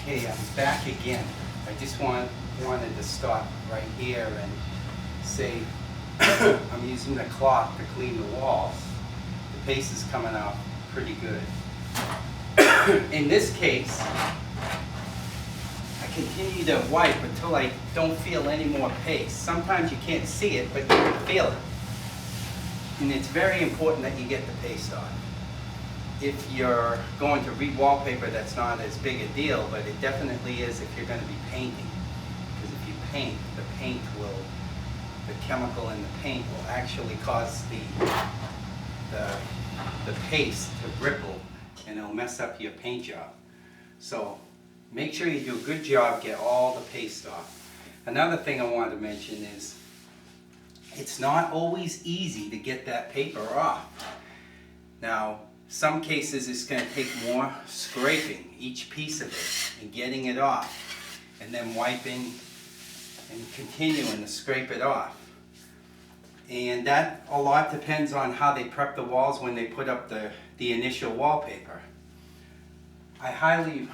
Okay, I'm back again. I just wanted to stop right here and say I'm using the cloth to clean the walls. The paste is coming out pretty good. In this case, I continue to wipe until I don't feel any more paste. Sometimes you can't see it, but you can feel it. And it's very important that you get the paste off. If you're going to re-wallpaper, that's not as big a deal, but it definitely is if you're going to be painting. Because if you paint, the chemical in the paint will actually cause the paste to ripple, and it'll mess up your paint job. So make sure you do a good job, get all the paste off. Another thing I wanted to mention is it's not always easy to get that paper off. Now, some cases it's going to take more scraping each piece of it and getting it off, and then wiping and continuing to scrape it off. And that a lot depends on how they prep the walls when they put up the initial wallpaper. I highly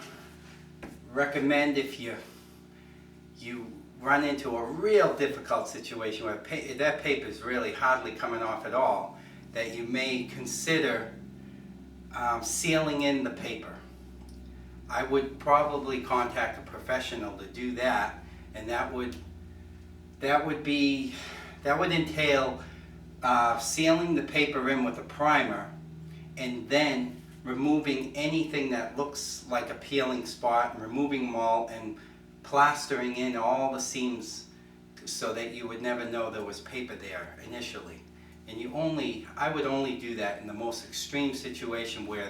recommend, if you run into a real difficult situation where that paper is really hardly coming off at all, that you may consider sealing in the paper. I would probably contact a professional to do that, and that would entail sealing the paper in with a primer, and then removing anything that looks like a peeling spot, and removing them all, and plastering in all the seams so that you would never know there was paper there initially. And I would only do that in the most extreme situation where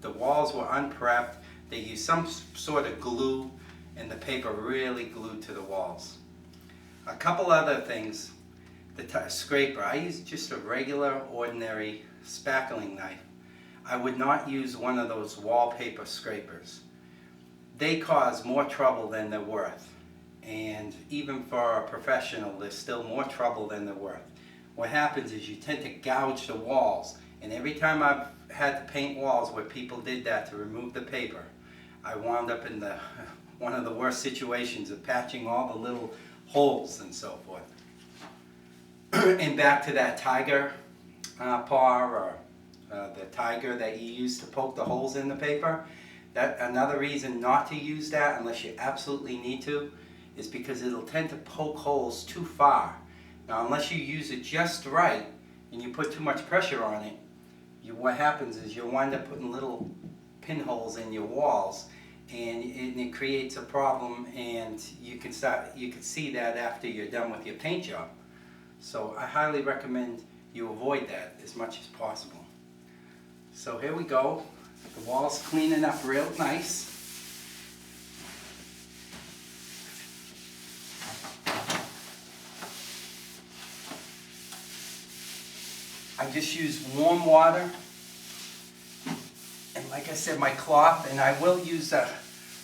the walls were unprepped, they used some sort of glue, and the paper really glued to the walls. A couple other things. The scraper, I use just a regular, ordinary spackling knife. I would not use one of those wallpaper scrapers. They cause more trouble than they're worth. And even for a professional, they're still more trouble than they're worth. What happens is you tend to gouge the walls, and every time I've had to paint walls where people did that to remove the paper, I wound up in one of the worst situations of patching all the little holes and so forth. And back to that tiger paw, or the tiger that you use to poke the holes in the paper, another reason not to use that unless you absolutely need to is because it'll tend to poke holes too far. Now, unless you use it just right and you put too much pressure on it, what happens is you'll wind up putting little pinholes in your walls, and it creates a problem, and you can see that after you're done with your paint job. So I highly recommend you avoid that as much as possible. So here we go. The wall's cleaning up real nice. I just use warm water, and like I said, my cloth, and I will use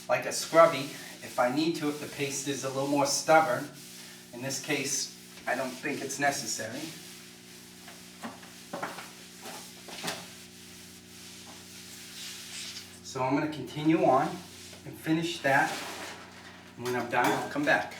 like a scrubby if I need to, if the paste is a little more stubborn. In this case, I don't think it's necessary. So I'm going to continue on and finish that. And when I'm done, I'll come back.